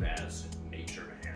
known as NatureMan.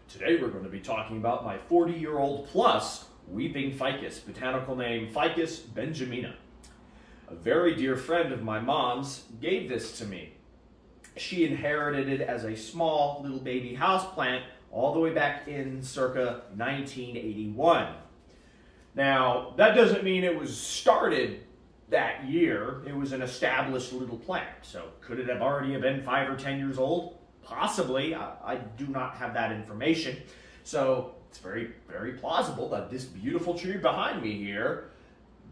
Today we're going to be talking about my 40-year-old plus weeping ficus, botanical name Ficus benjamina. A very dear friend of my mom's gave this to me. She inherited it as a small little baby houseplant all the way back in circa 1981. Now, that doesn't mean it was started that year. It was an established little plant. So could it have already been 5 or 10 years old? Possibly. I do not have that information. So it's very, very plausible that this beautiful tree behind me here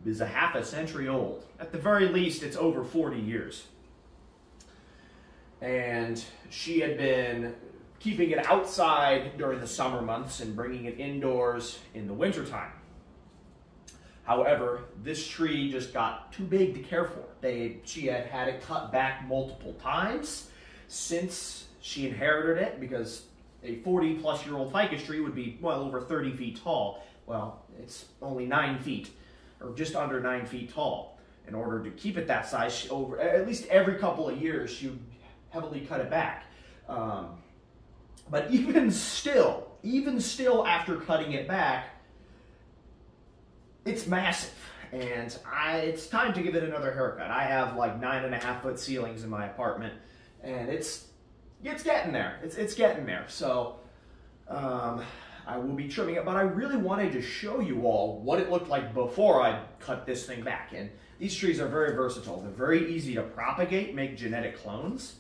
is a half a century old. At the very least, it's over 40 years. And she had been keeping it outside during the summer months and bringing it indoors in the wintertime. However, this tree just got too big to care for. She had had it cut back multiple times since she inherited it, because a 40-plus-year-old ficus tree would be well over 30 feet tall. Well, it's only 9 feet, or just under 9 feet tall. In order to keep it that size, over at least every couple of years, she would heavily cut it back. But even still after cutting it back, it's massive, and it's time to give it another haircut. I have like 9.5-foot ceilings in my apartment, and it's getting there. It's getting there. So I will be trimming it, but I really wanted to show you all what it looked like before I cut this thing back. And these trees are very versatile. They're very easy to propagate, make genetic clones.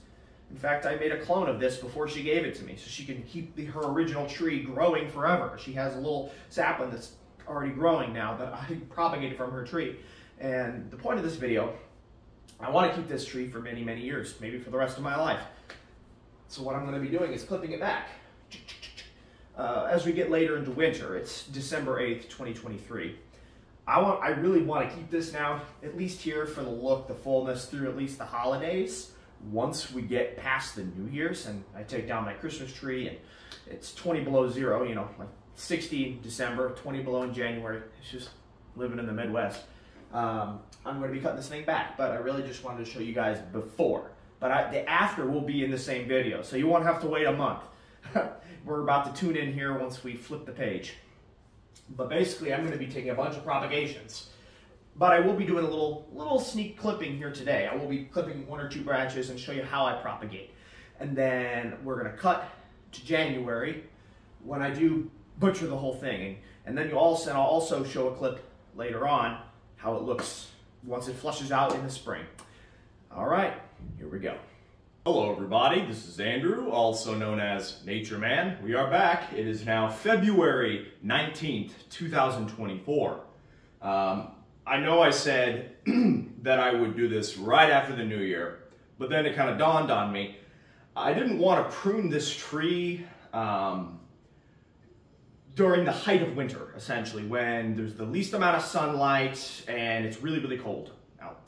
In fact, I made a clone of this before she gave it to me, so she can keep her original tree growing forever. She has a little sapling that's already growing now that I propagated from her tree. And the point of this video, I want to keep this tree for many, many years, maybe for the rest of my life. So what I'm going to be doing is clipping it back. As we get later into winter, it's December 8th, 2023. I really want to keep this now, at least here for the look, the fullness, through at least the holidays. Once we get past the New Year's and I take down my Christmas tree and it's 20 below zero, you know, like 60 in December, 20 below in January. It's just living in the Midwest. I'm going to be cutting this thing back, but I really just wanted to show you guys before. But the after will be in the same video, so you won't have to wait a month. We're about to tune in here once we flip the page. But basically, I'm going to be taking a bunch of propagations. But I will be doing a little sneak clipping here today. I will be clipping 1 or 2 branches and show you how I propagate. And then we're going to cut to January when I do butcher the whole thing. And then I'll also show a clip later on how it looks once it flushes out in the spring. All right, here we go. Hello everybody, this is Andrew, also known as NatureMan. We are back. It is now February 19th, 2024. I know I said that I would do this right after the new year, but then it kind of dawned on me. I didn't want to prune this tree during the height of winter, essentially, when there's the least amount of sunlight and it's really, really cold out.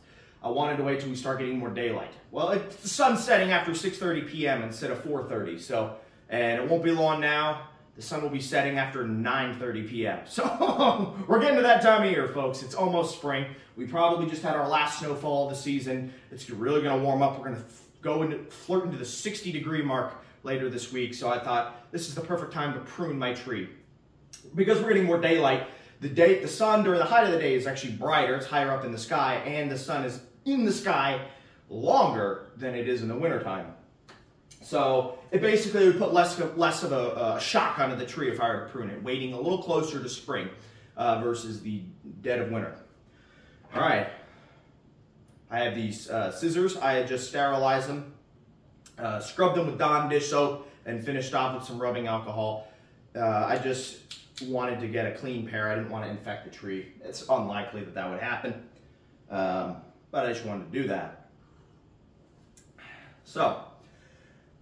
I wanted to wait till we start getting more daylight. Well, the sun's setting after 6:30 p.m. instead of 4:30, so, and it won't be long now. The sun will be setting after 9:30 p.m. So we're getting to that time of year, folks. It's almost spring. We probably just had our last snowfall of the season. It's really going to warm up. We're going to flirt into the 60-degree mark later this week. So I thought this is the perfect time to prune my tree. Because we're getting more daylight, the sun during the height of the day is actually brighter. It's higher up in the sky, and the sun is in the sky longer than it is in the wintertime. So it basically would put less of a shock onto the tree if I were to prune it, waiting a little closer to spring versus the dead of winter. All right, I have these scissors. I had just sterilized them, scrubbed them with Dawn dish soap, and finished off with some rubbing alcohol. I just wanted to get a clean pair. I didn't want to infect the tree. It's unlikely that would happen, but I just wanted to do that. So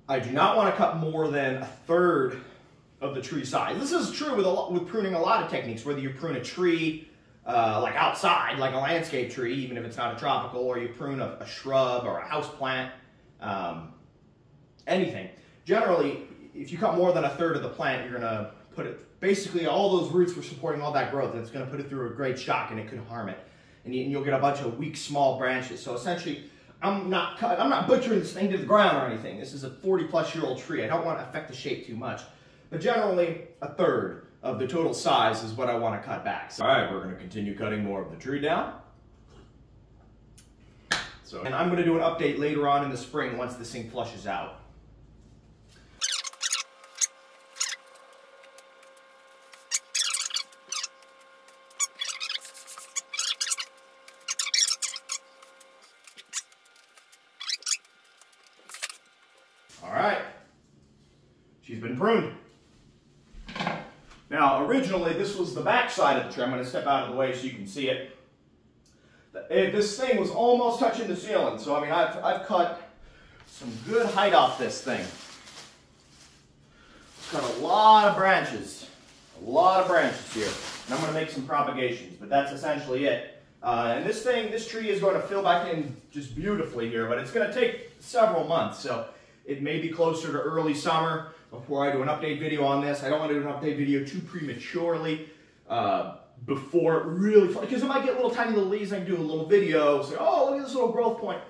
I do not want to cut more than 1/3 of the tree size. This is true with pruning a lot of techniques, whether you prune a tree like outside, like a landscape tree, even if it's not a tropical, or you prune a shrub or a house plant, anything. Generally, if you cut more than 1/3 of the plant, you're going to put it, basically all those roots were supporting all that growth, and it's going to put it through a great shock, and it could harm it. And you'll get a bunch of weak, small branches. So essentially, I'm not butchering this thing to the ground or anything. This is a 40-plus-year-old tree. I don't want to affect the shape too much. But generally, a third of the total size is what I want to cut back. So, all right, we're going to continue cutting more of the tree down. And I'm going to do an update later on in the spring once this thing flushes out. All right, she's been pruned. Now, originally, this was the back side of the tree. I'm going to step out of the way so you can see it. This thing was almost touching the ceiling, so I mean, I've cut some good height off this thing. Cut a lot of branches here, and I'm going to make some propagations, but that's essentially it. And this tree is going to fill back in just beautifully here, but it's going to take several months, so it may be closer to early summer before I do an update video on this. I don't want to do an update video too prematurely before it really, because it might get little tiny little leaves. I can do a little video, say, oh, look at this little growth point.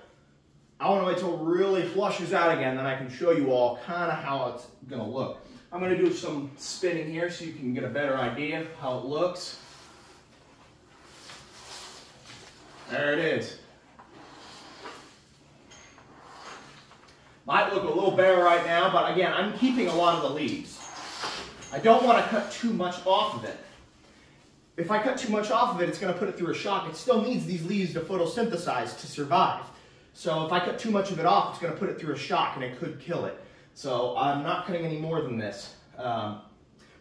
I want to wait till it really flushes out again, then I can show you all kind of how it's going to look. I'm going to do some spinning here so you can get a better idea of how it looks. There it is. Might look a little bare right now, but again, I'm keeping a lot of the leaves. I don't want to cut too much off of it. If I cut too much off of it, it's going to put it through a shock. It still needs these leaves to photosynthesize to survive. So if I cut too much of it off, it's going to put it through a shock and it could kill it. So I'm not cutting any more than this. But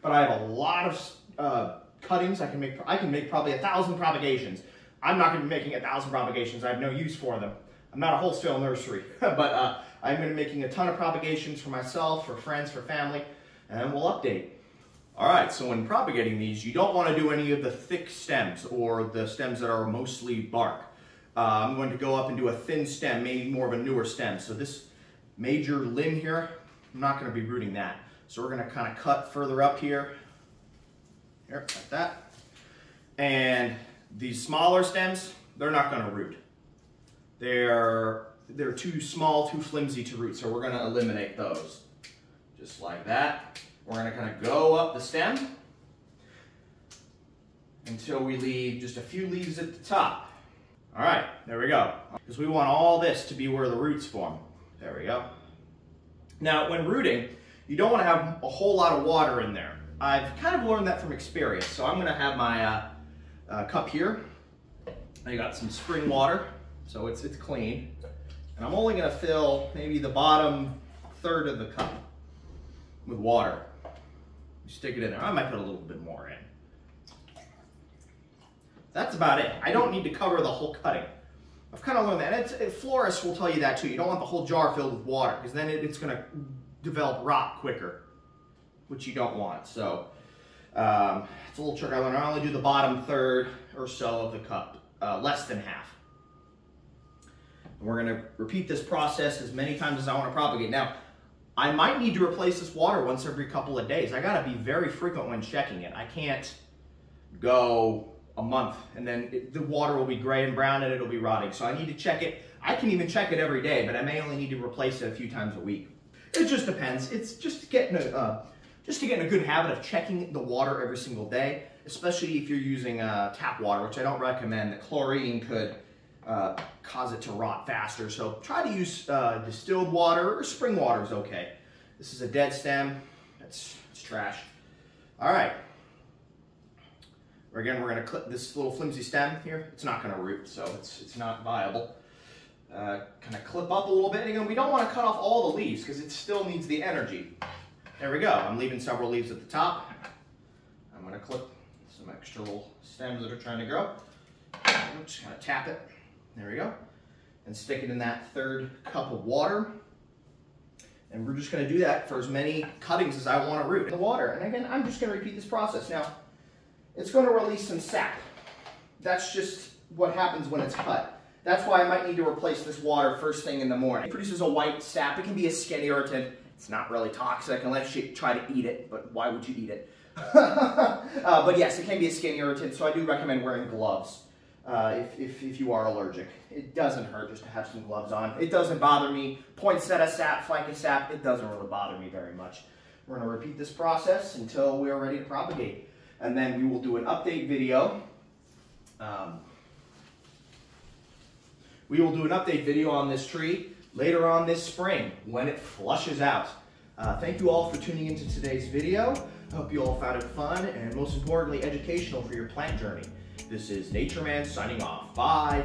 I have a lot of cuttings. I can make probably 1,000 propagations. I'm not going to be making 1,000 propagations. I have no use for them. I'm not a wholesale nursery, but I'm going to be making a ton of propagations for myself, for friends, for family, and we'll update. All right, so when propagating these, you don't want to do any of the thick stems or the stems that are mostly bark. I'm going to go up and do a thin stem, maybe more of a newer stem. So this major limb here, I'm not going to be rooting that. So we're going to kind of cut further up here, like that. And these smaller stems, they're not going to root. They're too small, too flimsy to root, so we're going to eliminate those. Just like that. We're going to kind of go up the stem until we leave just a few leaves at the top. All right, there we go. Because we want all this to be where the roots form. There we go. Now, when rooting, you don't want to have a whole lot of water in there. I've kind of learned that from experience. So I'm going to have my cup here. I got some spring water, so it's clean. And I'm only going to fill maybe the bottom third of the cup with water. You stick it in there. I might put a little bit more in. That's about it. I don't need to cover the whole cutting. I've kind of learned that. Florists will tell you that too. You don't want the whole jar filled with water because then it's going to develop rot quicker, which you don't want. So it's a little trick I learned. I only do the bottom third or so of the cup, less than half. And we're going to repeat this process as many times as I want to propagate. Now, I might need to replace this water once every couple of days. I got to be very frequent when checking it. I can't go a month and then the water will be gray and brown and it'll be rotting. So I need to check it. I can even check it every day, but I may only need to replace it a few times a week. It just depends. It's just getting a good habit of checking the water every single day, especially if you're using tap water, which I don't recommend. The chlorine could cause it to rot faster. So try to use distilled water or spring water is okay. This is a dead stem. It's trash. All right. Again, we're going to clip this little flimsy stem here. It's not going to root, so it's not viable. Kind of clip up a little bit. And again, we don't want to cut off all the leaves because it still needs the energy. There we go. I'm leaving several leaves at the top. I'm going to clip some extra little stems that are trying to grow. Just kind of tap it. There we go. And stick it in that third cup of water. And we're just going to do that for as many cuttings as I want to root in the water. And again, I'm just going to repeat this process. Now, it's going to release some sap. That's just what happens when it's cut. That's why I might need to replace this water first thing in the morning. It produces a white sap. It can be a skin irritant. It's not really toxic unless you try to eat it, but why would you eat it? But yes, it can be a skin irritant, so I do recommend wearing gloves. if you are allergic. It doesn't hurt just to have some gloves on. It doesn't bother me. Poinsettia sap, ficus sap, it doesn't really bother me very much. We're going to repeat this process until we are ready to propagate. And then we will do an update video. We will do an update video on this tree later on this spring when it flushes out. Thank you all for tuning into today's video. I hope you all found it fun and most importantly educational for your plant journey. This is NatureMan signing off. Bye.